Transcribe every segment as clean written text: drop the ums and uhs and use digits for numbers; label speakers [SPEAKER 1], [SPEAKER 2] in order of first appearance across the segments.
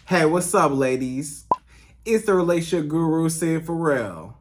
[SPEAKER 1] Hey, what's up, ladies? It's the relationship guru, Sydd Ferrell.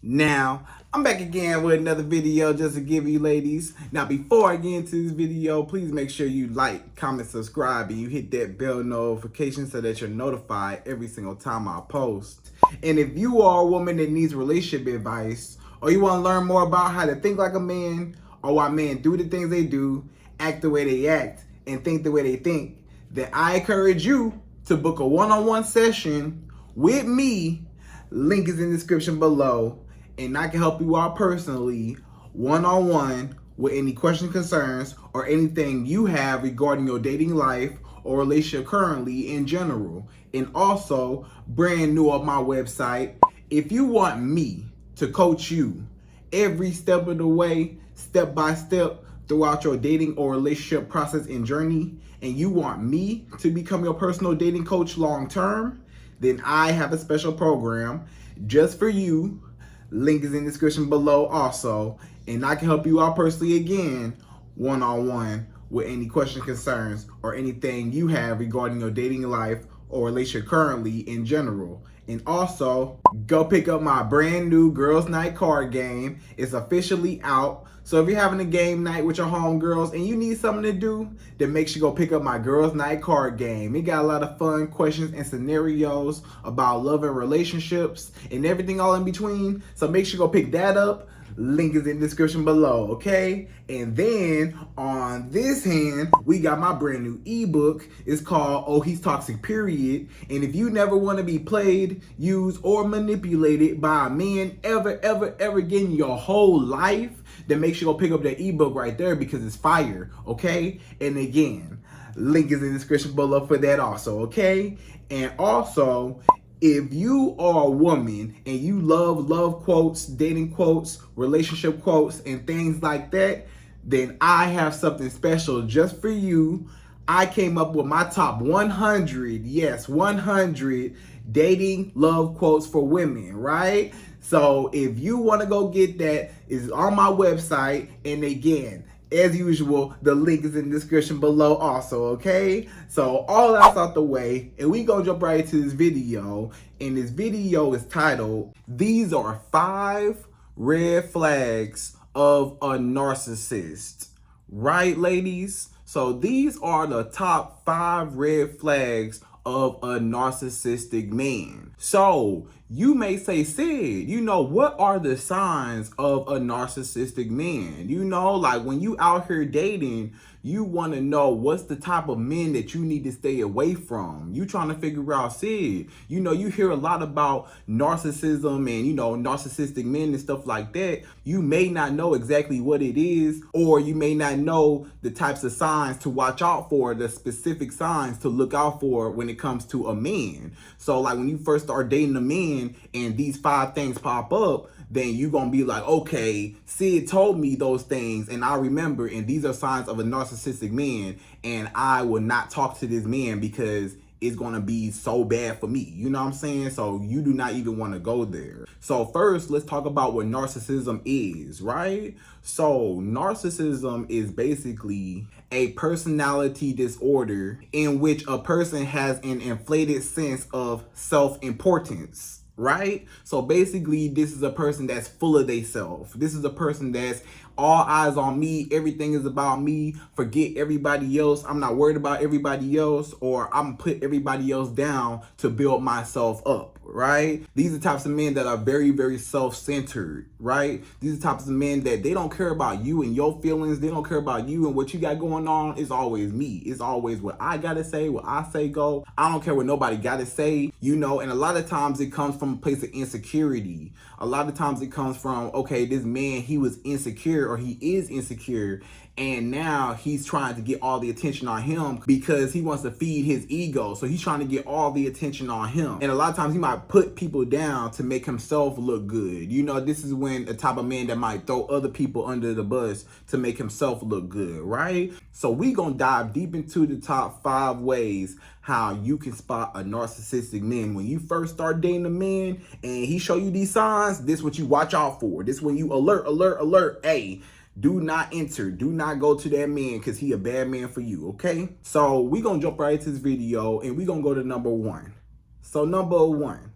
[SPEAKER 1] Now, I'm back again with another video just to give you ladies. Now, before I get into this video, please make sure you like, comment, subscribe, and you hit that bell notification so that you're notified every single time I post. And if you are a woman that needs relationship advice, or you want to learn more about how to think like a man, or why men do the things they do, act the way they act, and think the way they think, then I encourage you to book a one-on-one session with me. Link is in the description below, and I can help you out personally, one-on-one, with any questions, concerns, or anything you have regarding your dating life or relationship currently in general. And also, brand new on my website, if you want me to coach you every step of the way, step by step, throughout your dating or relationship process and journey, and you want me to become your personal dating coach long term, then I have a special program just for you. Link is in the description below also, and I can help you out personally again, one-on-one, with any questions, concerns, or anything you have regarding your dating life or relationship currently in general. And also, go pick up my brand new Girls Night card game. It's officially out. So if you're having a game night with your homegirls and you need something to do, then make sure you go pick up my Girls Night card game. It got a lot of fun questions and scenarios about love and relationships and everything all in between. So make sure you go pick that up. Link is in the description below, okay? And then on this hand, we got my brand new ebook. It's called Oh, He's Toxic, Period. And if you never want to be played, used, or manipulated by a man ever again in your whole life, then make sure you go pick up that ebook right there because it's fire, okay? And again, link is in the description below for that also, okay? And also, if you are a woman and you love quotes, dating quotes, relationship quotes, and things like that, then I have something special just for you. I came up with my top 100, yes, 100 dating love quotes for women, right? So if you want to go get that, it's on my website. And again, as usual, the link is in the description below also, okay? So all that's out the way, and we gonna jump right into this video. And this video is titled, These Are 5 Red Flags of a Narcissist. Right, ladies? So these are the top 5 red flags of a narcissistic man. So you may say, Sid, what are the signs of a narcissistic man? Like when you out here dating, you want to know what's the type of men that you need to stay away from. You trying to figure out, Sid, you hear a lot about narcissism and, narcissistic men and stuff like that. You may not know exactly what it is, or you may not know the types of signs to watch out for, the specific signs to look out for when it comes to a man. So like when you first start dating a man and these 5 things pop up, then you're going to be like, okay, Sid told me those things and I remember, and these are signs of a narcissistic man, and I will not talk to this man because it's going to be so bad for me. You know what I'm saying? So you do not even want to go there. So first, let's talk about what narcissism is, right? So narcissism is basically a personality disorder in which a person has an inflated sense of self-importance. Right? So basically, this is a person that's full of theyself. This is a person that's all eyes on me. Everything is about me. Forget everybody else. I'm not worried about everybody else, or I'm gonna put everybody else down to build myself up. Right? These are types of men that are very self-centered. Right? These are types of men that they don't care about you and your feelings. They don't care about you and what you got going on. It's always me. It's always what I gotta say, what I say go. I don't care what nobody gotta say, and a lot of times it comes from a place of insecurity. A lot of times it comes from, okay, this man, he was insecure, or he is insecure, and now he's trying to get all the attention on him because he wants to feed his ego. So he's trying to get all the attention on him. And a lot of times he might put people down to make himself look good. This is when the type of man that might throw other people under the bus to make himself look good, right? So we gonna dive deep into the top 5 ways how you can spot a narcissistic man. When you first start dating a man and he show you these signs, this what you watch out for. This when you alert. Hey, Do not enter. Do not go to that man because he a bad man for you, okay? So we gonna jump right into this video and we gonna go to number one. So number one,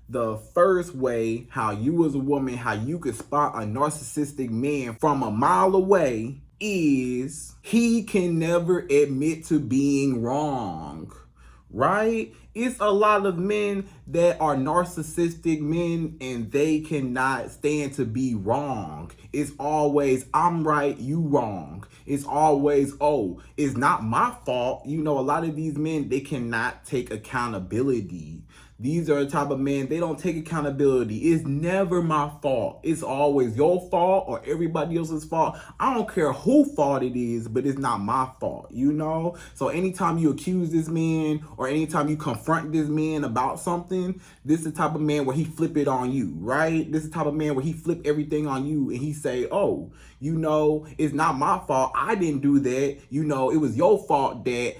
[SPEAKER 1] the first way how you as a woman, how you could spot a narcissistic man from a mile away is he can never admit to being wrong, right? It's a lot of men that are narcissistic men and they cannot stand to be wrong. It's always, I'm right, you wrong. It's always, oh, it's not my fault. You know, a lot of these men, they cannot take accountability. These are the type of men, they don't take accountability. It's never my fault. It's always your fault or everybody else's fault. I don't care whose fault it is, but it's not my fault, you know? So anytime you accuse this man or anytime you confront this man about something, this is the type of man where he flip it on you, right? This is the type of man where he flip everything on you and he say, oh, you know, it's not my fault. I didn't do that. You know, it was your fault that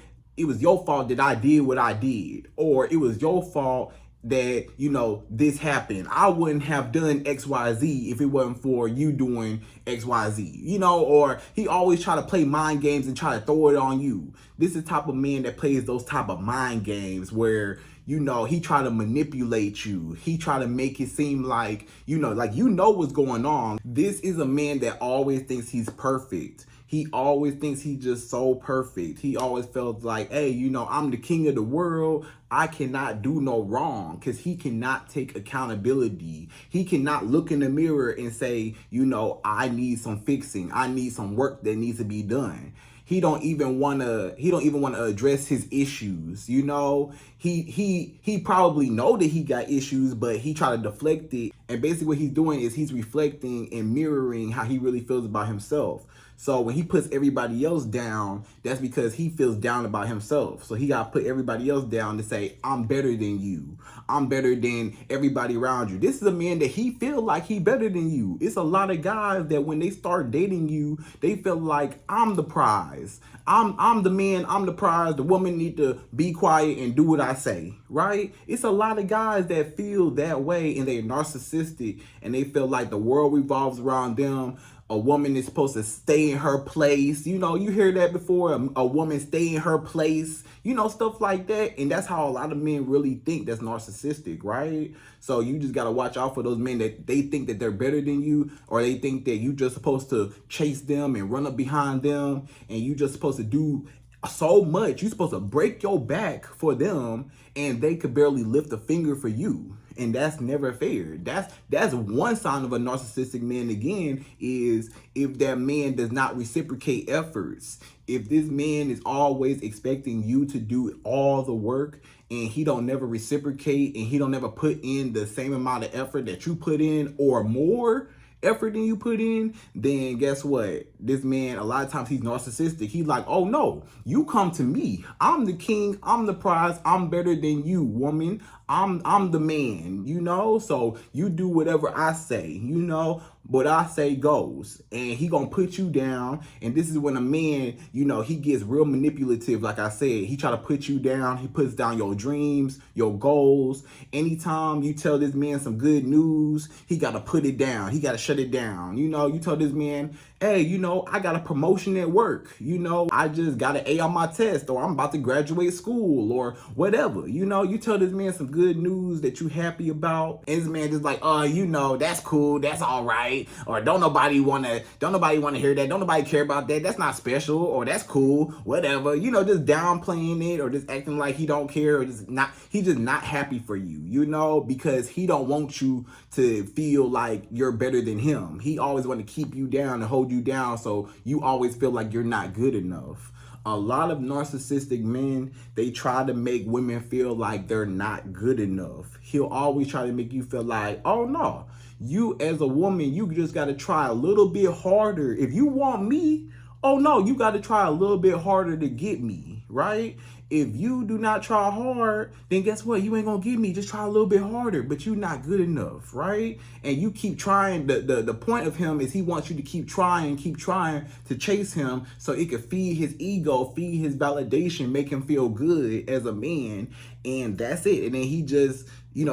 [SPEAKER 1] I did what I did, or it was your fault that, you know, this happened. I wouldn't have done XYZ if it wasn't for you doing XYZ, you know, or he always try to play mind games and try to throw it on you. This is the type of man that plays those type of mind games where, you know, he try to manipulate you. He try to make it seem like what's going on. This is a man that always thinks he's perfect. He always thinks he's just so perfect. He always felt like, hey, you know, I'm the king of the world. I cannot do no wrong, because he cannot take accountability. He cannot look in the mirror and say, you know, I need some fixing. I need some work that needs to be done. He don't even want to address his issues. You know, he probably know that he got issues, but he try to deflect it. And basically what he's doing is he's reflecting and mirroring how he really feels about himself. So when he puts everybody else down, that's because he feels down about himself. So he got to put everybody else down to say, I'm better than you. I'm better than everybody around you. This is a man that he feel like he better than you. It's a lot of guys that when they start dating you, they feel like I'm the prize. I'm the man, I'm the prize. The woman need to be quiet and do what I say, right? It's a lot of guys that feel that way and they're narcissistic and they feel like the world revolves around them. A woman is supposed to stay in her place. You know, you hear that before. A woman stay in her place. You know, stuff like that. And that's how a lot of men really think that's narcissistic, right? So you just got to watch out for those men that they think that they're better than you, or they think that you just supposed to chase them and run up behind them, and you just supposed to do so much. You're supposed to break your back for them, and they could barely lift a finger for you. And that's never fair. That's one sign of a narcissistic man, again, is if that man does not reciprocate efforts. If this man is always expecting you to do all the work and he don't never reciprocate and he don't never put in the same amount of effort that you put in or more effort than you put in, then guess what? This man, a lot of times he's narcissistic. He's like, oh no, you come to me. I'm the king. I'm the prize. I'm better than you, woman. I'm the man, you know? So you do whatever I say, you know? What I say goes, and he gonna put you down. And this is when a man, you know, he gets real manipulative. Like I said, he try to put you down. He puts down your dreams, your goals. Anytime you tell this man some good news, he gotta put it down. He gotta shut it down. You know, you tell this man, hey, you know, I got a promotion at work. You know, I just got an A on my test, or I'm about to graduate school, or whatever. You know, you tell this man some good news that you happy about, and this man just like, you know, that's cool, that's all right. Or don't nobody wanna hear that. Don't nobody care about that. That's not special, or that's cool, whatever. You know, just downplaying it or just acting like he don't care, or he's just not happy for you, you know, because he don't want you to feel like you're better than him. He always want to keep you down and hold you down, so you always feel like you're not good enough. A lot of narcissistic men, they try to make women feel like they're not good enough. He'll always try to make you feel like, oh no, you as a woman, you just got to try a little bit harder. If you want me, oh no, you got to try a little bit harder to get me, right? If you do not try hard, then guess what? You ain't gonna get me. Just try a little bit harder, but you're not good enough, right? And you keep trying. The point of him is he wants you to keep trying to chase him, so it could feed his ego, feed his validation, make him feel good as a man. and that's it. And then he just,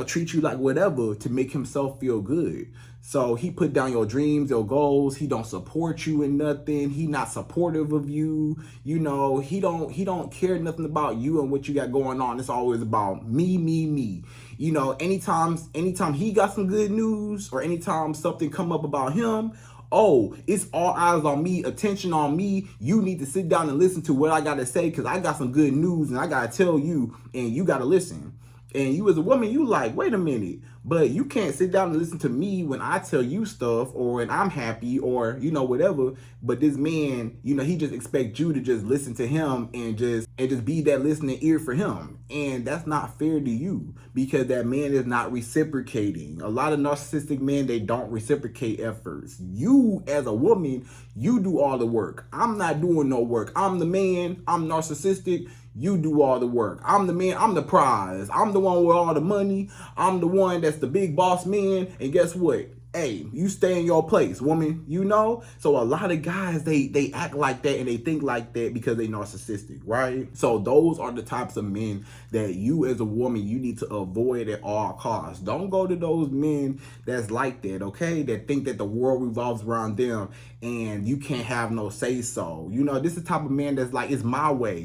[SPEAKER 1] treat you like whatever to make himself feel good. So he put down your dreams, your goals. He don't support you in nothing. He not supportive of you. He don't care nothing about you and what you got going on. It's always about me, me, me. Anytime he got some good news or anytime something come up about him, oh, it's all eyes on me, attention on me. You need to sit down and listen to what I got to say because I got some good news and I got to tell you and you got to listen. And you as a woman, you like, wait a minute, but you can't sit down and listen to me when I tell you stuff or when I'm happy or, whatever. But this man, he just expects you to just listen to him and just be that listening ear for him. And that's not fair to you because that man is not reciprocating. A lot of narcissistic men, they don't reciprocate efforts. You as a woman, you do all the work. I'm not doing no work. I'm the man. I'm narcissistic. You do all the work. I'm the man. I'm the prize. I'm the one with all the money. I'm the one that's the big boss man. And guess what? Hey, you stay in your place, woman, So a lot of guys, they act like that and they think like that because they narcissistic, right? So those are the types of men that you as a woman, you need to avoid at all costs. Don't go to those men that's like that, okay? That think that the world revolves around them and you can't have no say so. This is the type of man that's like, it's my way.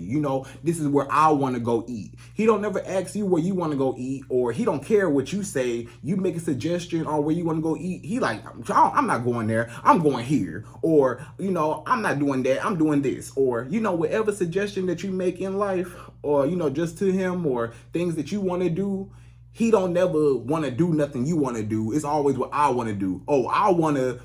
[SPEAKER 1] This is where I want to go eat. He don't never ask you where you want to go eat or he don't care what you say. You make a suggestion on where you want to go eat. He like, I'm not going there. I'm going here. Or, I'm not doing that. I'm doing this. Or, whatever suggestion that you make in life or, just to him or things that you want to do, he don't never want to do nothing you want to do. It's always what I want to do. Oh, I want to,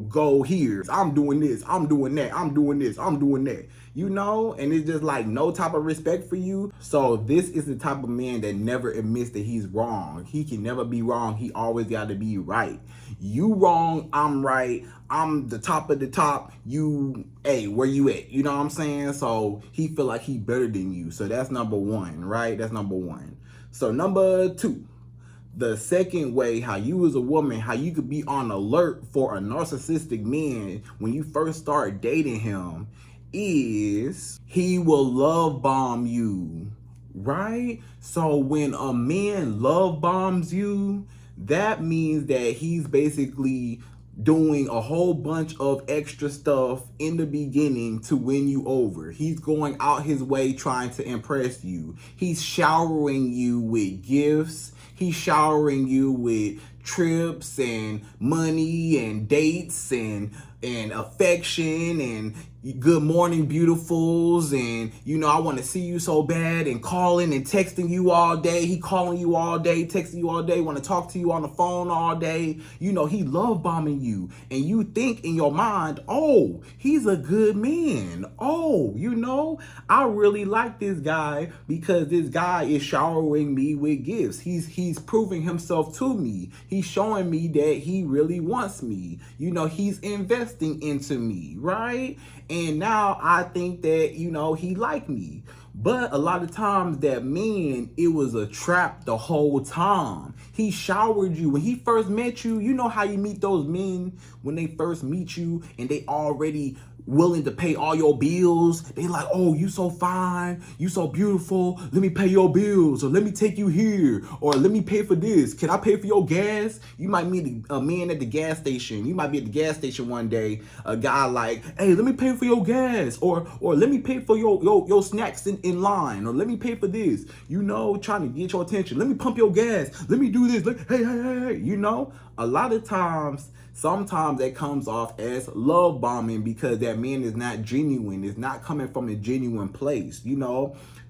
[SPEAKER 1] go here. I'm doing this. I'm doing that. I'm doing this. I'm doing that. And it's just like no type of respect for you. So this is the type of man that never admits that he's wrong. He can never be wrong. He always got to be right. You wrong, I'm right. I'm the top of the top. Hey, where you at? You know what I'm saying? So he feel like he better than you. So that's number one, right? That's number one. So number two, the second way how you as a woman, how you could be on alert for a narcissistic man when you first start dating him is he will love bomb you, right? So when a man love bombs you, that means that he's basically doing a whole bunch of extra stuff in the beginning to win you over. He's going out his way trying to impress you. He's showering you with gifts. He's showering you with trips and money and dates and affection and good morning beautifuls and I want to see you so bad and calling and texting you all day. He calling you all day, texting you all day, want to talk to you on the phone all day. He love bombing you and you think in your mind, oh, he's a good man. Oh, I really like this guy because this guy is showering me with gifts. He's proving himself to me. He's showing me that he really wants me. He's investing into me, right? And now I think that, he liked me. But a lot of times that man, it was a trap the whole time. He showered you. When he first met you, you know how you meet those men when they first meet you and they already willing to pay all your bills. They like, oh, you so fine, you so beautiful, let me pay your bills, or let me take you here, or let me pay for this. Can I pay for your gas? You might meet a man at the gas station. You might be at the gas station one day, a guy like, hey, let me pay for your gas, or let me pay for your snacks in line, or let me pay for this, trying to get your attention. Let me pump your gas. Let me do this. Hey, a lot of times, sometimes that comes off as love bombing because that man is not genuine. It's not coming from a genuine place. A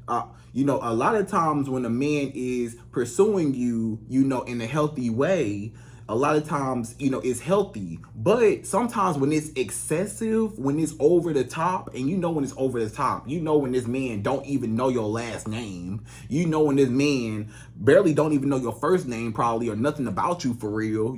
[SPEAKER 1] lot of times when a man is pursuing you, in a healthy way, a lot of times, it's healthy. But sometimes when it's excessive, when it's over the top, and when it's over the top, when this man don't even know your last name, when this man barely don't even know your first name probably or nothing about you for real,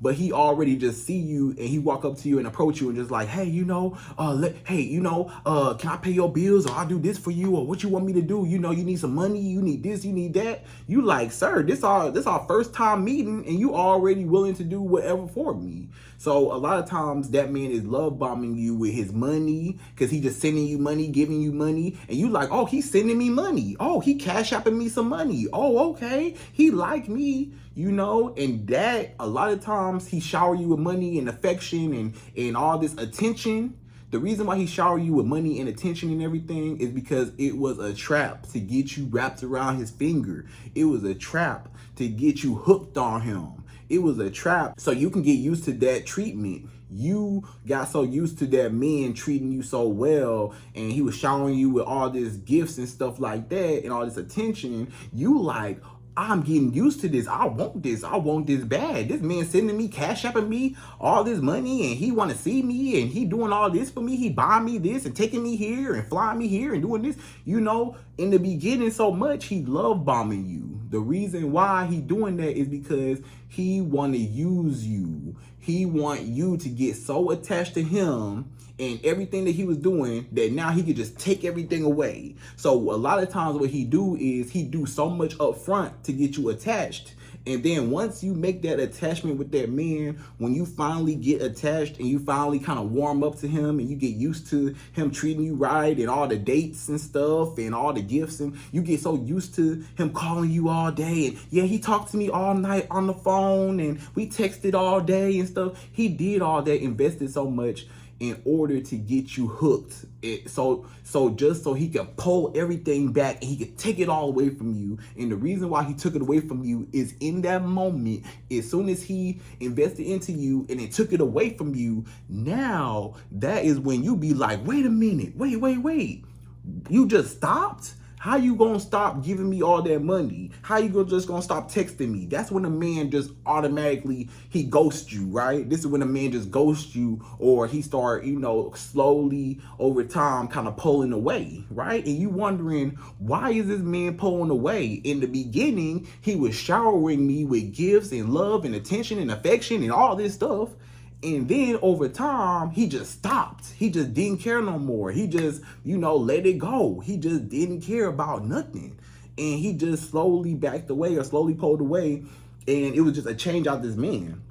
[SPEAKER 1] but he already just see you and he walk up to you and approach you and just like, hey, can I pay your bills or I'll do this for you or what you want me to do? You need some money, you need this, you need that. You like, sir, this our first time meeting and you already already willing to do whatever for me. So a lot of times that man is love bombing you with his money, because he just sending you money, giving you money, and you like, oh, he's sending me money. Oh, he cash apping me some money. Oh, okay, he like me, you know. And that a lot of times he shower you with money and affection and all this attention. The reason why he showered you with money and attention and everything is because it was a trap to get you wrapped around his finger. It was a trap to get you hooked on him. It was a trap so you can get used to that treatment. You got so used to that man treating you so well, and he was showering you with all these gifts and stuff like that and all this attention. You like, I'm getting used to this. I want this. I want this bad. This man sending me, cash apping me all this money, and he want to see me, and he doing all this for me. He buying me this and taking me here and flying me here and doing this. You know, in the beginning so much, he love bombing you. The reason why he doing that is because he want to use you. He want you to get so attached to him and everything that he was doing that now he could just take everything away. So a lot of times what he do is he do so much up front to get you attached. And then once you make that attachment with that man, when you finally get attached and you finally kind of warm up to him and you get used to him treating you right and all the dates and stuff and all the gifts, and you get so used to him calling you all day, and yeah, he talked to me all night on the phone and we texted all day and stuff. He did all that, invested so much in order to get you hooked. So just so he could pull everything back and he could take it all away from you. And the reason why he took it away from you is in that moment, as soon as he invested into you and it took it away from you, now that is when you be like, wait a minute, wait. You just stopped? How you gonna stop giving me all that money? How you just gonna stop texting me? That's when a man just automatically, he ghosts you, right? This is when a man just ghosts you, or he start, you know, slowly over time kind of pulling away, right? And you wondering, why is this man pulling away? In the beginning, he was showering me with gifts and love and attention and affection and all this stuff. And then over time, he just stopped. He just didn't care no more. He just, you know, let it go. He just didn't care about nothing. And he just slowly backed away or slowly pulled away. And it was just a change out this man.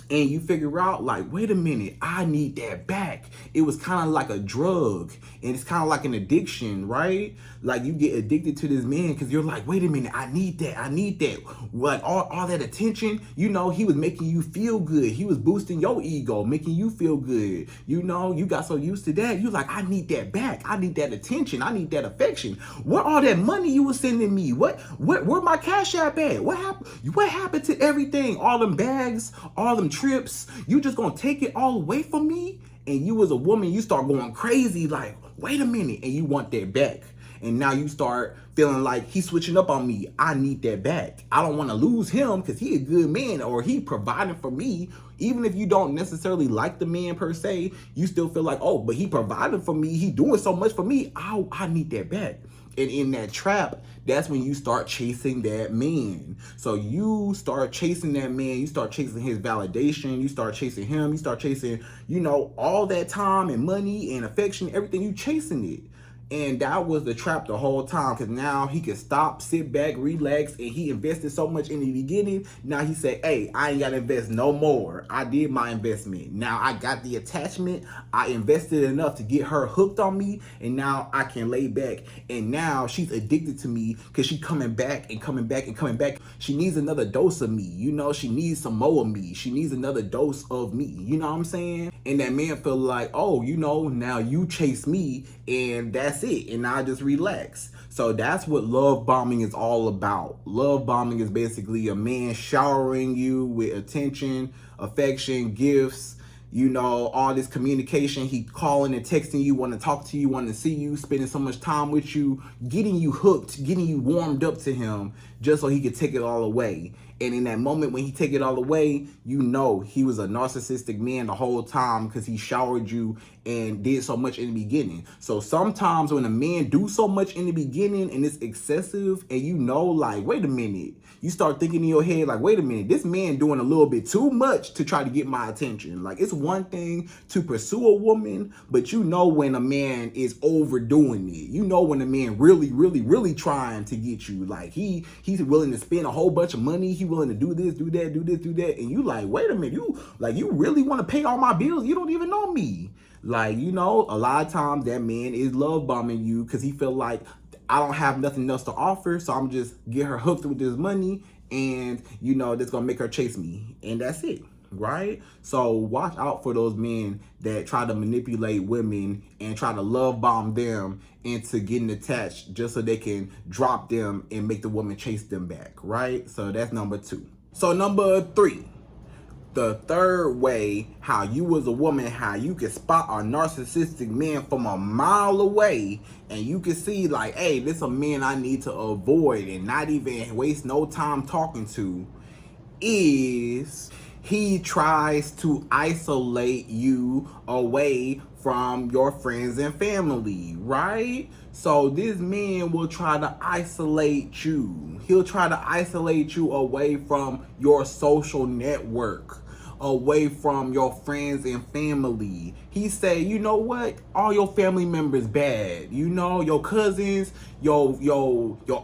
[SPEAKER 1] And you figure out like, wait a minute, I need that back. It was kind of like a drug, and it's kind of like an addiction, right? Like you get addicted to this man because you're like, wait a minute, I need that. Like all that attention, you know, he was making you feel good. He was boosting your ego, making you feel good. You know, you got so used to that. You like, I need that back. I need that attention. I need that affection. What all that money you was sending me? Where my cash app at? What happened to everything? All them bags, all them trips, you just gonna take it all away from me? And you as a woman, you start going crazy like, wait a minute, and you want that back. And now you start feeling like he's switching up on me. I need that back. I don't want to lose him because he a good man, or he providing for me. Even if you don't necessarily like the man per se, you still feel like, oh, but he provided for me. He doing so much for me. I need that back. And in that trap, that's when you start chasing that man. So you start chasing that man. You start chasing his validation. You start chasing him. You start chasing, you know, all that time and money and affection, everything. You chasing it. And that was the trap the whole time, because now he could stop, sit back, relax, and he invested so much in the beginning. Now he said, hey, I ain't got to invest no more. I did my investment. Now I got the attachment. I invested enough to get her hooked on me, and now I can lay back. And now she's addicted to me because she coming back and coming back and coming back. She needs another dose of me. You know, she needs some more of me. She needs another dose of me. You know what I'm saying? And that man feel like, oh, you know, now you chase me, and that's it, and I just relax. So that's what love bombing is all about. Love bombing is basically a man showering you with attention, affection, gifts, you know, all this communication. He calling and texting you, want to talk to you, want to see you, spending so much time with you, getting you hooked, getting you warmed up to him just so he could take it all away. And in that moment when he take it all away, you know he was a narcissistic man the whole time because he showered you and did so much in the beginning. So sometimes when a man do so much in the beginning and it's excessive, and you know, like, wait a minute, you start thinking in your head like, wait a minute, this man doing a little bit too much to try to get my attention. Like, it's one thing to pursue a woman, but you know when a man is overdoing it. You know when a man really trying to get you. Like he He's willing to spend a whole bunch of money. He willing to do this, do that, do this, do that. And you like, wait a minute, you really want to pay all my bills? You don't even know me. Like, you know, a lot of times that man is love bombing you because he feel like, I don't have nothing else to offer, so I'm just get her hooked with this money, and you know that's gonna make her chase me, and that's it, right? So watch out for those men that try to manipulate women and try to love bomb them into getting attached just so they can drop them and make the woman chase them back, right? So that's number 2. So number 3. The third way how you as a woman, how you can spot a narcissistic man from a mile away, and you can see like, hey, this is a man I need to avoid and not even waste no time talking to, is he tries to isolate you away from your friends and family, right? So this man will try to isolate you. He'll try to isolate you away from your social network, away from your friends and family. He say, you know what? All your family members bad. You know, your cousins, your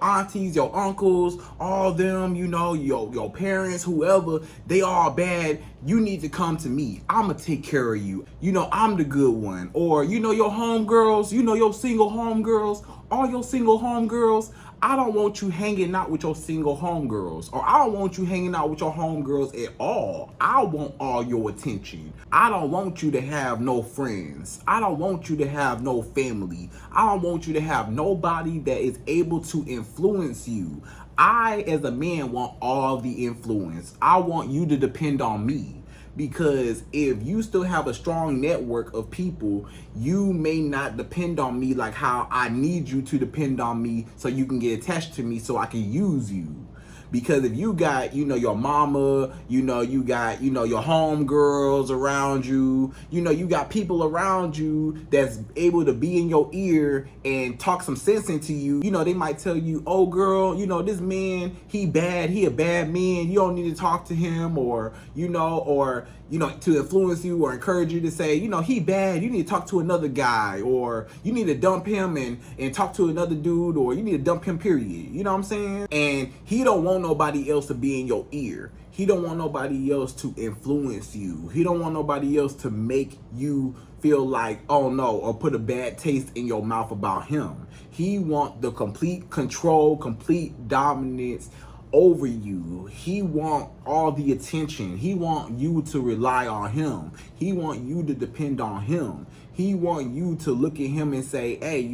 [SPEAKER 1] aunties, your uncles, all them, you know, your parents, whoever, they all bad. You need to come to me. I'ma take care of you. You know, I'm the good one. Or, you know, your homegirls, you know, your single homegirls, all your single homegirls, I don't want you hanging out with your single homegirls, or I don't want you hanging out with your homegirls at all. I want all your attention. I don't want you to have no friends. I don't want you to have no family. I don't want you to have nobody that is able to influence you. I, as a man, want all the influence. I want you to depend on me. Because if you still have a strong network of people, you may not depend on me like how I need you to depend on me so you can get attached to me so I can use you. Because if you got, you know, your mama, you got, your homegirls around you, you got people around you that's able to be in your ear and talk some sense into you. You know, they might tell you, oh girl, this man, he bad, he a bad man. You don't need to talk to him, or to influence you or encourage you to say, he bad, you need to talk to another guy, or you need to dump him and talk to another dude, or you need to dump him, period. You know what I'm saying? And he don't want nobody else to be in your ear. He don't want nobody else to influence you. He don't want nobody else to make you feel like, oh no, or put a bad taste in your mouth about him. He want the complete control, complete dominance over you. He want all the attention. He want you to rely on him. He want you to depend on him. He want you to look at him and say, hey,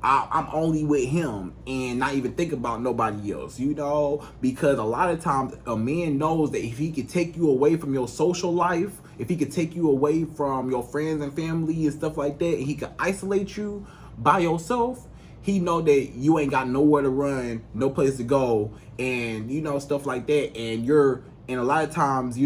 [SPEAKER 1] I'm only with him, and not even think about nobody else, because a lot of times a man knows that if he could take you away from your social life, if he could take you away from your friends and family and stuff like that, and he could isolate you by yourself, he know that you ain't got nowhere to run, no place to go, and stuff like that. And a lot of times,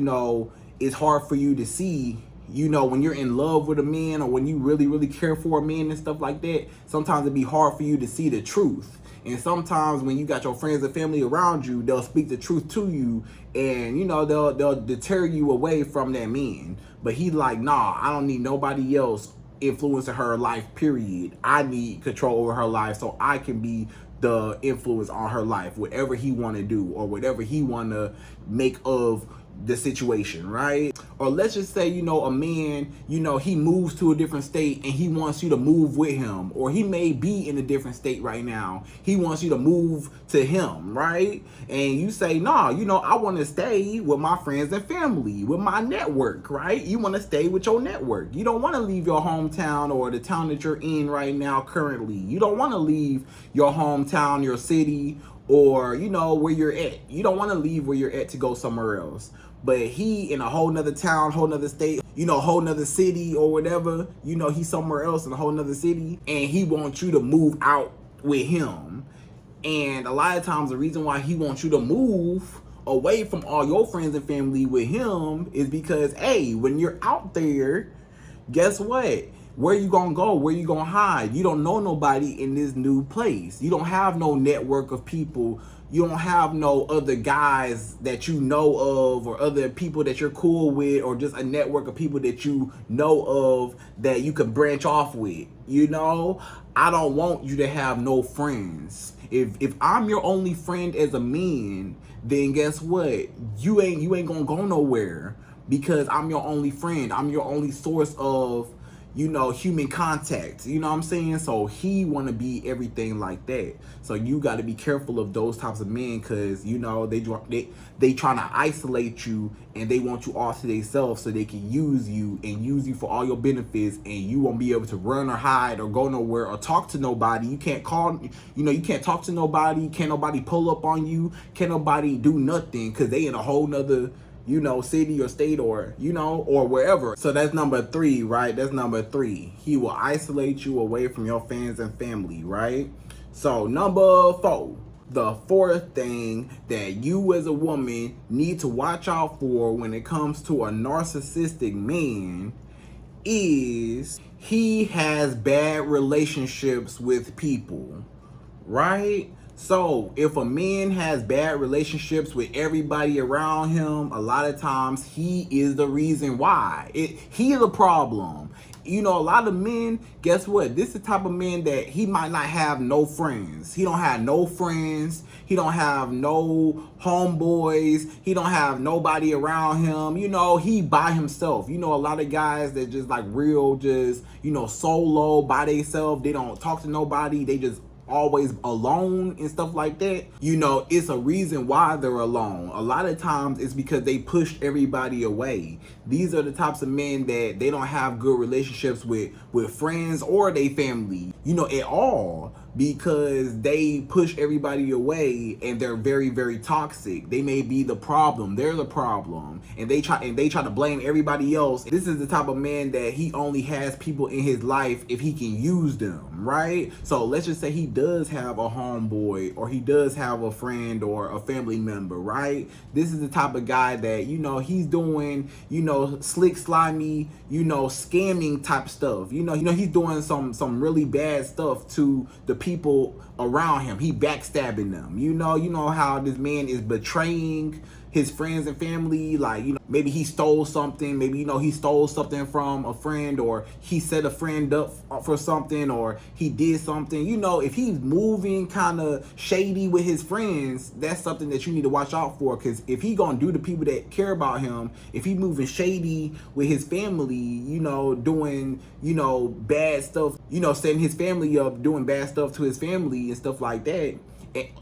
[SPEAKER 1] it's hard for you to see, when you're in love with a man, or when you really, really care for a man and stuff like that. Sometimes it'd be hard for you to see the truth. And sometimes when you got your friends and family around you, they'll speak the truth to you, and they'll deter you away from that man. But he like, nah, I don't need nobody else influencing her life, period. I need control over her life so I can be the influence on her life, whatever he want to do or whatever he want to make of the situation, right? Or let's just say, a man, he moves to a different state and he wants you to move with him, or he may be in a different state right now. He wants you to move to him, right? And you say, nah, I want to stay with my friends and family, with my network, right? You want to stay with your network. You don't want to leave your hometown or the town that you're in right now currently. You don't want to leave your hometown, your city, or, where you're at. You don't want to leave where you're at to go somewhere else. But he in a whole nother town, whole nother state, whole nother city or whatever, he's somewhere else in a whole nother city, and he wants you to move out with him. And a lot of times the reason why he wants you to move away from all your friends and family with him is because, hey, when you're out there, guess what? where you gonna go? Where you gonna hide? You don't know nobody in this new place. You don't have no network of people. You don't have no other guys that you know of, or other people that you're cool with, or just a network of people that you know of that you could branch off with. You know, I don't want you to have no friends. If I'm your only friend as a man, then guess what? You ain't gonna go nowhere, because I'm your only friend. I'm your only source of, you know, human contact. You know what I'm saying? So he want to be everything like that. So you got to be careful of those types of men, because, you know, they trying to isolate you, and they want you all to themselves so they can use you for all your benefits, and you won't be able to run or hide or go nowhere or talk to nobody. You can't call, you know, you can't talk to nobody. Can't nobody pull up on you. Can't nobody do nothing, because they in a whole nother, you know, city or state, or, you know, or wherever. So that's number 3, right? That's number 3. He will isolate you away from your friends and family, right? So number 4, the 4th thing that you as a woman need to watch out for when it comes to a narcissistic man is he has bad relationships with people, right? So if a man has bad relationships with everybody around him, a lot of times he is the reason why. He is a problem. You know, a lot of men, guess what? This is the type of man that he might not have no friends. He don't have no friends. He don't have no homeboys. He don't have nobody around him. You know, he by himself. You know, a lot of guys that just like real, just, you know, solo by themselves. They don't talk to nobody. They just always alone and stuff like that. You know, it's a reason why they're alone. A lot of times it's because they pushed everybody away. These are the types of men that they don't have good relationships with friends or their family, you know, at all, because they push everybody away, and they're very, very toxic. They may be the problem. They're the problem, and they try to blame everybody else. This is the type of man that he only has people in his life if he can use them, right? So let's just say he does have a homeboy, or he does have a friend or a family member, right? This is the type of guy that, you know, he's doing, you know, slick, slimy, you know, scamming type stuff. You know, he's doing some really bad stuff to the people around him. He backstabbing them. You know how this man is betraying his friends and family. Like, you know, maybe he stole something. Maybe, you know, he stole something from a friend, or he set a friend up for something, or he did something. You know, if he's moving kind of shady with his friends, that's something that you need to watch out for. Because if he gonna do the people that care about him, if he moving shady with his family, you know, doing, you know, bad stuff, you know, setting his family up, doing bad stuff to his family and stuff like that,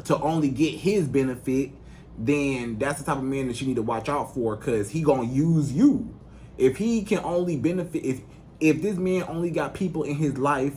[SPEAKER 1] to only get his benefit, then that's the type of man that you need to watch out for, because he gonna use you. If he can only benefit, if this man only got people in his life,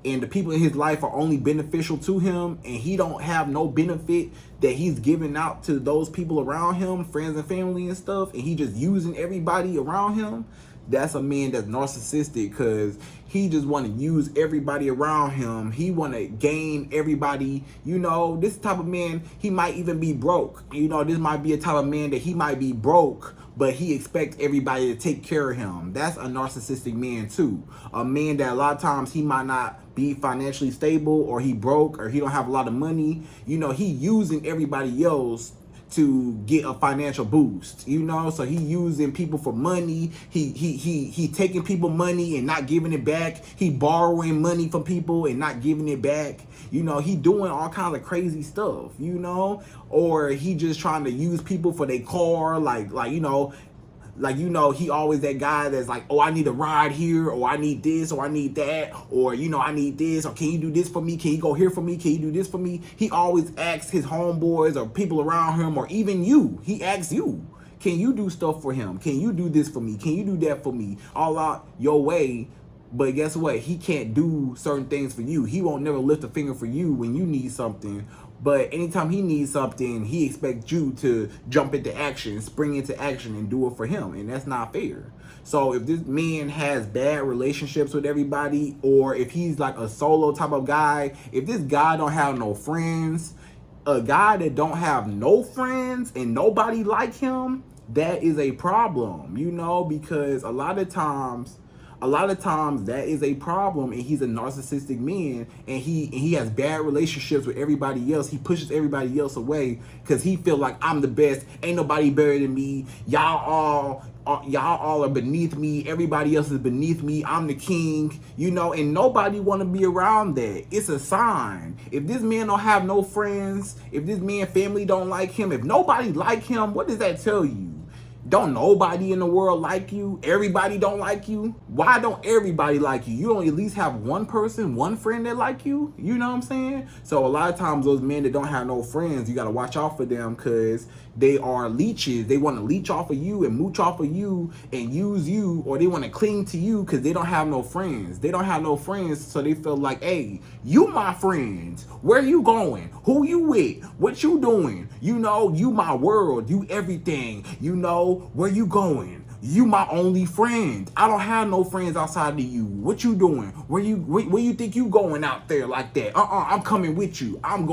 [SPEAKER 1] and the people in his life are only beneficial to him, and he don't have no benefit that he's giving out to those people around him, friends and family and stuff, and he just using everybody around him, that's a man that's narcissistic, because he just want to use everybody around him. He want to gain everybody. You know, this type of man, he might even be broke. You know, this might be a type of man that he might be broke, but he expects everybody to take care of him. That's a narcissistic man too. A man that a lot of times he might not be financially stable, or he broke, or he don't have a lot of money. You know, he using everybody else to get a financial boost, you know. So he using people for money. He taking people money and not giving it back. He borrowing money from people and not giving it back. You know, he doing all kinds of crazy stuff, you know. Or he just trying to use people for their car, like you know, he always that guy that's like, oh, I need a ride here, or I need this, or I need that, or, you know, I need this, or can you do this for me? Can you go here for me? Can you do this for me? He always asks his homeboys or people around him, or even you. He asks you, can you do stuff for him? Can you do this for me? Can you do that for me? All out your way. But guess what? He can't do certain things for you. He won't never lift a finger for you when you need something. But anytime he needs something, he expects you to jump into action, spring into action, and do it for him. And that's not fair. So if this man has bad relationships with everybody, or if he's like a solo type of guy, if this guy don't have no friends, a guy that don't have no friends and nobody like him, that is a problem, you know, because a lot of times a lot of times that is a problem, and he's a narcissistic man, and he has bad relationships with everybody else. He pushes everybody else away because he feel like I'm the best, ain't nobody better than me, y'all all are beneath me, everybody else is beneath me, I'm the king, you know, and nobody want to be around that. It's a sign. If this man don't have no friends, if this man family don't like him, if nobody like him, what does that tell you? Don't nobody in the world like you? Everybody don't like you? Why don't everybody like you? You don't at least have one person, one friend that like you? You know what I'm saying? So a lot of times those men that don't have no friends, you got to watch out for them because they are leeches. They want to leech off of you and mooch off of you and use you, or they want to cling to you because they don't have no friends. They don't have no friends, so they feel like, hey, you my friends. Where you going? Who you with? What you doing? You know, you my world. You everything. You know, where you going? You my only friend. I don't have no friends outside of you. What you doing? Where you think you going out there like that? I'm coming with you. I'm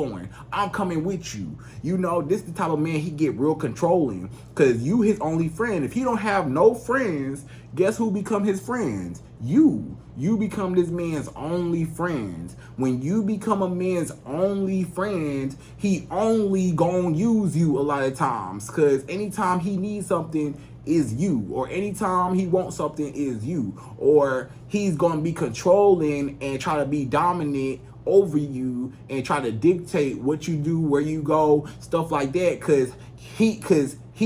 [SPEAKER 1] coming with you. You know, this the type of man he get real controlling because you his only friend. If he don't have no friends, guess who become his friends? You become this man's only friends. When you become a man's only friend, he only gonna use you a lot of times because anytime he needs something, is you, or anytime he wants something is you, or he's gonna be controlling and try to be dominant over you and try to dictate what you do, where you go, stuff like that, because he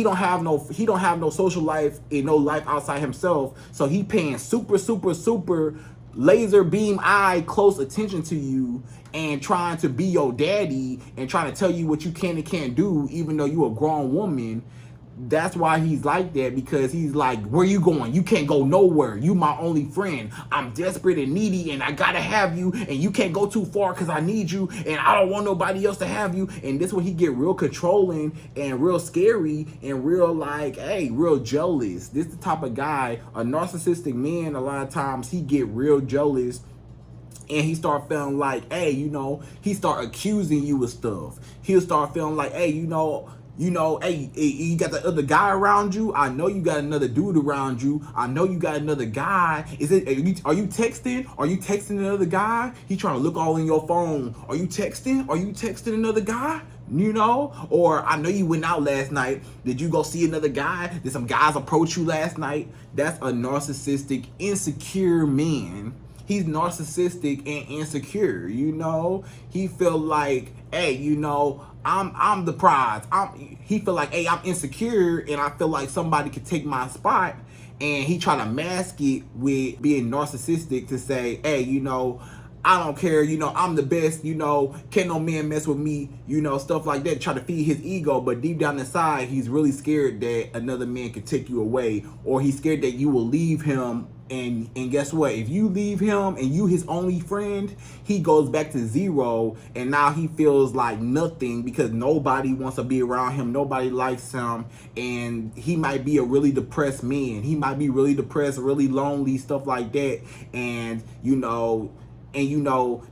[SPEAKER 1] don't have no social life and no life outside himself, so he paying super laser beam eye close attention to you and trying to be your daddy and trying to tell you what you can and can't do even though you a grown woman. That's why he's like that, because he's like, where you going? You can't go nowhere. You my only friend. I'm desperate and needy and I gotta have you, and you can't go too far because I need you and I don't want nobody else to have you. And this when he get real controlling and real scary and real like, hey, real jealous. This the type of guy, a narcissistic man, a lot of times he get real jealous. And he start feeling like, hey, you know, he start accusing you of stuff. He'll start feeling like, hey, you know, hey, you got the other guy around you. I know you got another dude around you. I know you got another guy. Are you texting? Are you texting another guy? He trying to look all in your phone. Are you texting? Are you texting another guy? You know, or I know you went out last night. Did you go see another guy? Did some guys approach you last night? That's a narcissistic, insecure man. He's narcissistic and insecure, you know? He feel like, hey, you know, I'm the prize. He feel like, hey, I'm insecure and I feel like somebody could take my spot, and he try to mask it with being narcissistic to say, hey, you know, I don't care, you know, I'm the best, you know, can't no man mess with me, you know, stuff like that, try to feed his ego, but deep down inside, he's really scared that another man could take you away, or he's scared that you will leave him, and guess what, if you leave him and you his only friend, he goes back to zero, and now he feels like nothing because nobody wants to be around him, nobody likes him, and he might be a really depressed man, he might be really depressed, really lonely, stuff like that, and you know,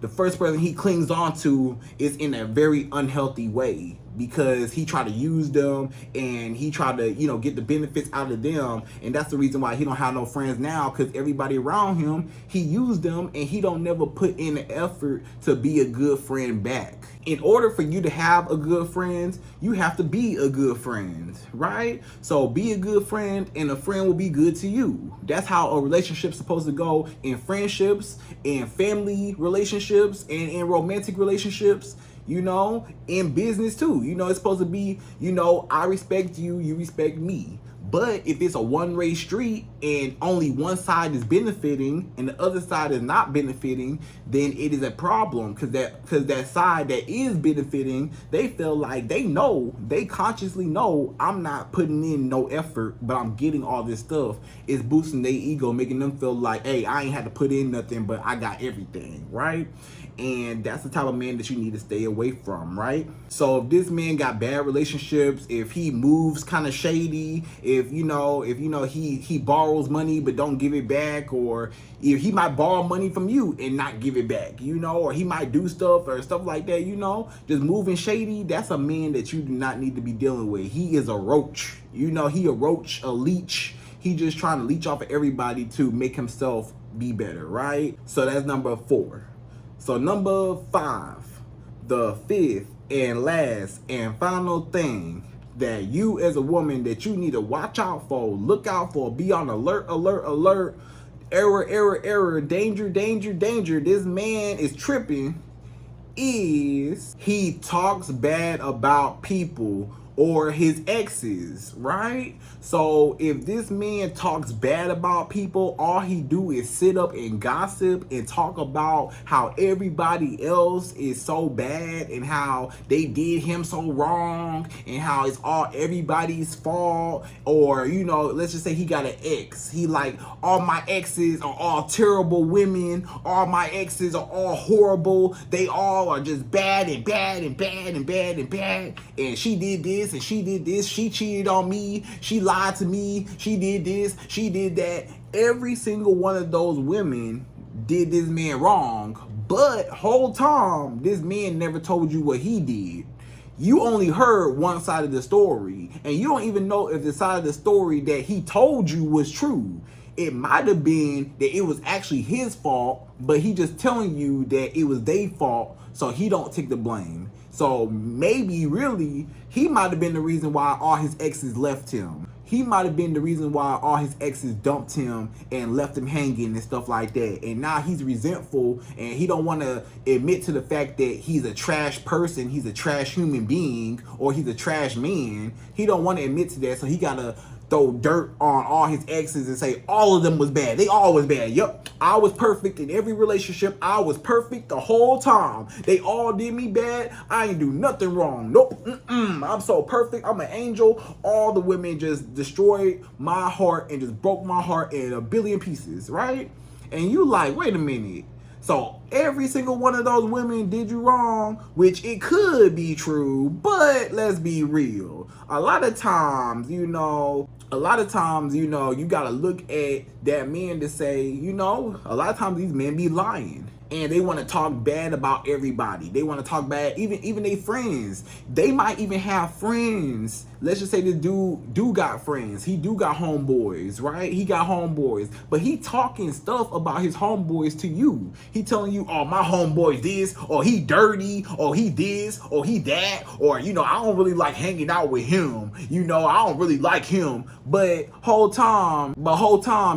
[SPEAKER 1] the first person he clings on to is in a very unhealthy way, because he tried to use them and he tried to, you know, get the benefits out of them. And that's the reason why he don't have no friends now, because everybody around him, he used them and he don't never put in the effort to be a good friend back. In order for you to have a good friend, you have to be a good friend, right? So be a good friend and a friend will be good to you. That's how a relationship's supposed to go in friendships, in family relationships, and in romantic relationships, you know, in business too. You know, it's supposed to be, you know, I respect you, you respect me. But if it's a one-way street and only one side is benefiting and the other side is not benefiting, then it is a problem, because that side that is benefiting, they feel like they consciously know I'm not putting in no effort, but I'm getting all this stuff. It's boosting their ego, making them feel like, hey, I ain't had to put in nothing, but I got everything, right? And that's the type of man that you need to stay away from, right? So if this man got bad relationships, if he moves kind of shady, if you know he borrows money but don't give it back, or if he might borrow money from you and not give it back, you know, or he might do stuff or stuff like that, you know, just moving shady, that's a man that you do not need to be dealing with. He is a roach, you know, he a roach, a leech. He just trying to leech off of everybody to make himself be better, right? So that's number 4. So number 5, the 5th and last and final thing that you as a woman that you need to watch out for, look out for, be on alert, alert, alert, error, error, error, danger, danger, danger, this man is tripping, is he talks bad about people or his exes, right? So if this man talks bad about people, all he do is sit up and gossip and talk about how everybody else is so bad and how they did him so wrong and how it's all everybody's fault. Or, you know, let's just say he got an ex. He like, all my exes are all terrible women. All my exes are all horrible. They all are just bad and bad and bad and bad and bad. And she did this and she did this, she cheated on me, she lied to me, she did this, she did that. Every single one of those women did this man wrong, but whole time this man never told you what he did. You only heard one side of the story, and you don't even know if the side of the story that he told you was true. It might have been that it was actually his fault, but he just telling you that it was their fault, so he don't take the blame. So maybe really he might have been the reason why all his exes left him. He might have been the reason why all his exes dumped him and left him hanging and stuff like that. And now he's resentful and he don't want to admit to the fact that he's a trash person, he's a trash human being, or he's a trash man. He don't want to admit to that, so he gotta throw dirt on all his exes and say all of them was bad. They all was bad. Yup, I was perfect in every relationship. I was perfect the whole time. They all did me bad. I ain't do nothing wrong. Nope. I'm so perfect. I'm an angel. All the women just destroyed my heart and just broke my heart in a billion pieces, right? And you like, wait a minute. So every single one of those women did you wrong, which it could be true, but let's be real. A lot of times, you gotta look at that man to say, a lot of times these men be lying. And they want to talk bad about everybody. They want to talk bad, even their friends. They might even have friends. Let's just say this dude got friends. He do got homeboys, right? He got homeboys. But he talking stuff about his homeboys to you. He telling you, oh, my homeboy's this, or he dirty, or he this, or he that, or, I don't really like hanging out with him. I don't really like him. But whole time,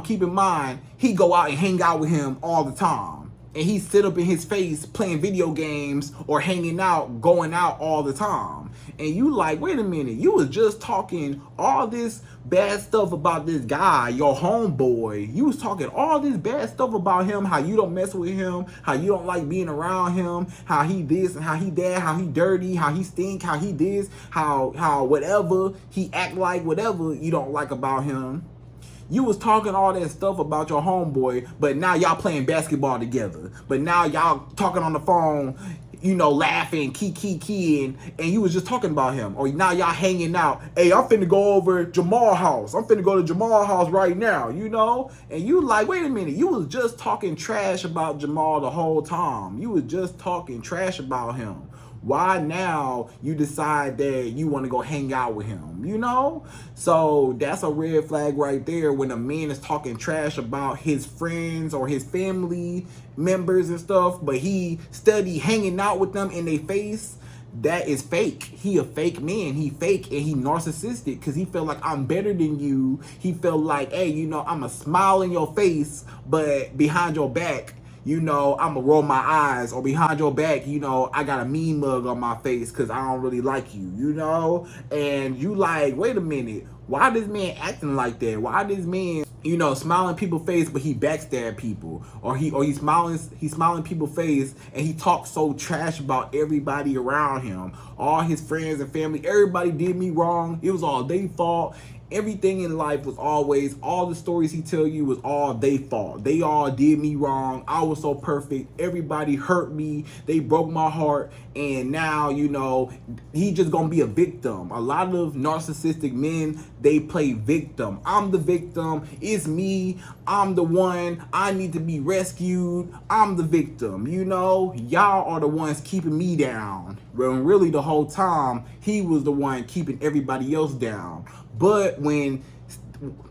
[SPEAKER 1] keep in mind, he go out and hang out with him all the time. And he sit up in his face playing video games or hanging out, going out all the time. And you like, wait a minute, you was just talking all this bad stuff about this guy, your homeboy. You was talking all this bad stuff about him, how you don't mess with him, how you don't like being around him, how he this and how he that, how he dirty, how he stink, how he this, how whatever, he act like whatever you don't like about him. You was talking all that stuff about your homeboy, but now y'all playing basketball together. But now y'all talking on the phone, laughing, keying, and you was just talking about him. Or now y'all hanging out. Hey, I'm finna go over Jamal's house. I'm finna go to Jamal's house right now, And you like, wait a minute, you was just talking trash about Jamal the whole time. You was just talking trash about him. Why now you decide that you want to go hang out with him, So that's a red flag right there when a man is talking trash about his friends or his family members and stuff, but he steady hanging out with them in their face. That is fake. He a fake man. He fake and he narcissistic because he felt like I'm better than you. He felt like, hey, I'm a smile in your face, but behind your back, I'ma roll my eyes, or behind your back, I got a mean mug on my face because I don't really like you, And you like, wait a minute, why this man acting like that? Why this man, smiling people's face, but he backstab people, or he's smiling people's face, and he talks so trash about everybody around him, all his friends and family. Everybody did me wrong. It was all their fault. Everything in life was always, all the stories he tell you was all they fault. They all did me wrong. I was so perfect. Everybody hurt me. They broke my heart. And now, he just gonna be a victim. A lot of narcissistic men, they play victim. I'm the victim. It's me. I'm the one. I need to be rescued. I'm the victim. Y'all are the ones keeping me down. When really the whole time, he was the one keeping everybody else down. But when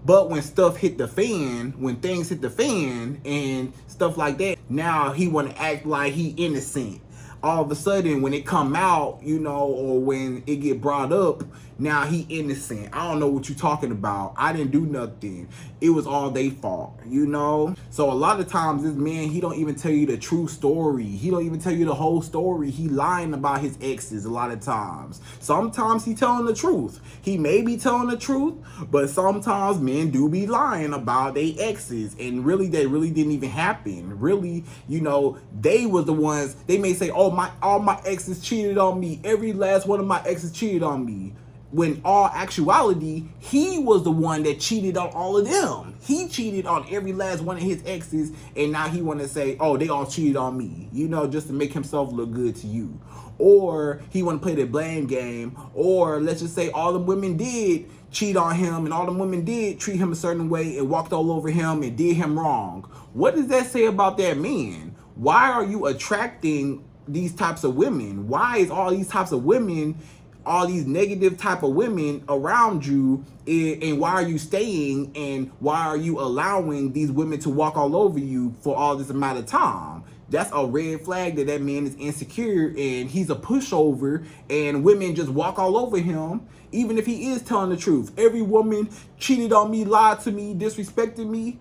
[SPEAKER 1] But when stuff hit the fan, when things hit the fan and stuff like that, now he want to act like he innocent. All of a sudden, when it come out, you know, or when it get brought up, now he innocent. I don't know what you talking about. I didn't do nothing. It was all their fault, you know? So a lot of times this man, he don't even tell you the true story. He don't even tell you the whole story. He lying about his exes a lot of times. Sometimes he telling the truth. He may be telling the truth, but sometimes men do be lying about their exes. And really, they really didn't even happen. Really, you know, they was the ones, they may say, oh, all my exes cheated on me. Every last one of my exes cheated on me. When all actuality, he was the one that cheated on all of them. He cheated on every last one of his exes, and now he want to say, oh, they all cheated on me, you know, just to make himself look good to you. Or he want to play the blame game, or let's just say all the women did cheat on him, and all the women did treat him a certain way and walked all over him and did him wrong. What does that say about that man? Why are you attracting these types of women? Why is all these types of women, all these negative type of women around you, and why are you staying, and why are you allowing these women to walk all over you for all this amount of time? That's a red flag that man is insecure and he's a pushover, and women just walk all over him even if he is telling the truth. Every woman cheated on me, lied to me, disrespected me.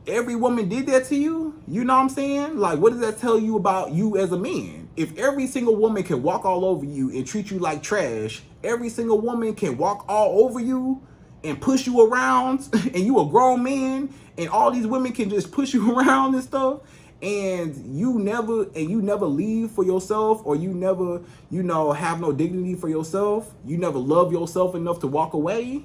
[SPEAKER 1] Every woman did that to you? You know what I'm saying? Like, what does that tell you about you as a man? If every single woman can walk all over you and treat you like trash, every single woman can walk all over you and push you around, and you a grown man, and all these women can just push you around and stuff, and you never leave for yourself, or you never, you know, have no dignity for yourself, you never love yourself enough to walk away.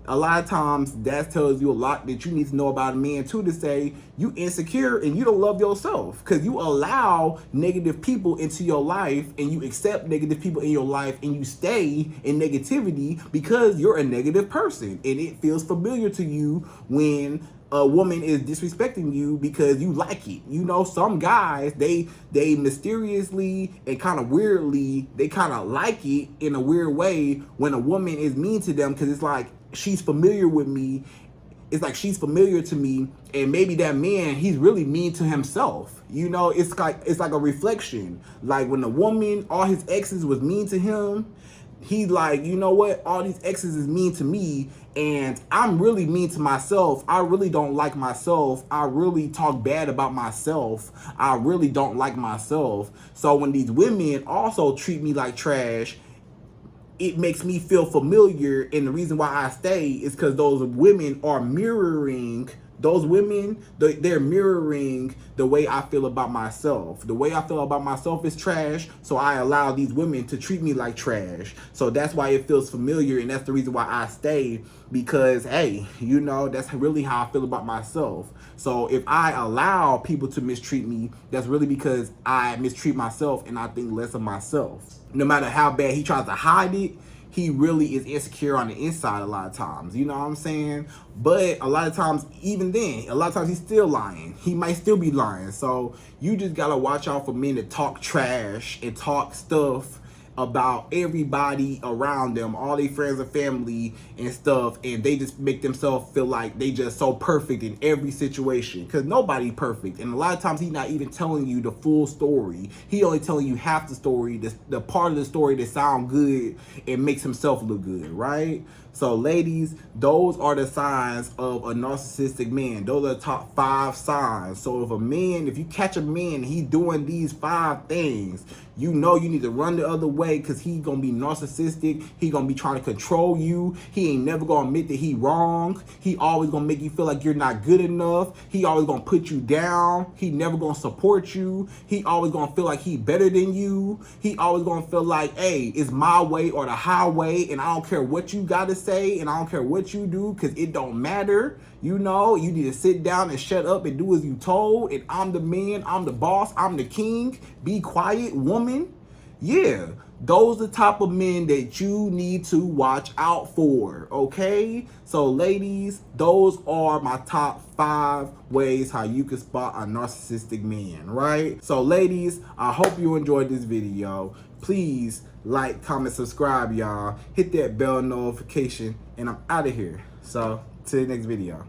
[SPEAKER 1] A lot of times that tells you a lot that you need to know about a man too, to say you insecure and you don't love yourself, because you allow negative people into your life, and you accept negative people in your life, and you stay in negativity because you're a negative person, and it feels familiar to you when a woman is disrespecting you because you like it. You know, some guys, they mysteriously and kind of weirdly, they kind of like it in a weird way when a woman is mean to them, because it's like, she's familiar with me. It's like she's familiar to me, and maybe that man, he's really mean to himself. You know, it's like a reflection. Like when a woman, all his exes was mean to him, he's like, you know what? All these exes is mean to me, and I'm really mean to myself. I really don't like myself. I really talk bad about myself. I really don't like myself. So when these women also treat me like trash, it makes me feel familiar, and the reason why I stay is because those women are mirroring, they're mirroring the way I feel about myself. The way I feel about myself is trash, so I allow these women to treat me like trash. So that's why it feels familiar, and that's the reason why I stay, because, hey, you know, that's really how I feel about myself. So if I allow people to mistreat me, that's really because I mistreat myself and I think less of myself. No matter how bad he tries to hide it, he really is insecure on the inside a lot of times. You know what I'm saying? But a lot of times, even then, a lot of times he's still lying. He might still be lying. So you just gotta watch out for men that talk trash and talk stuff about everybody around them, all their friends and family and stuff, and they just make themselves feel like they just so perfect in every situation, because nobody perfect. And a lot of times he's not even telling you the full story. He only telling you half the story, the part of the story that sound good and makes himself look good, right? So ladies, those are the signs of a narcissistic man. Those are the top 5 signs. So if you catch a man, he's doing these 5 things, you know you need to run the other way, because he's gonna be narcissistic. He gonna be trying to control you. He ain't never gonna admit that he wrong. He always gonna make you feel like you're not good enough. He always gonna put you down. He never gonna support you. He always gonna feel like he better than you. He always gonna feel like, hey, it's my way or the highway, and I don't care what you gotta say, and I don't care what you do, because it don't matter. You know, you need to sit down and shut up and do as you told, and I'm the man, I'm the boss, I'm the king. Be quiet, woman. Yeah, those are the type of men that you need to watch out for, okay? So ladies, those are my top 5 ways how you can spot a narcissistic man, right? So ladies, I hope you enjoyed this video. Please like, comment, subscribe, y'all. Hit that bell notification, and I'm out of here. So, to the next video.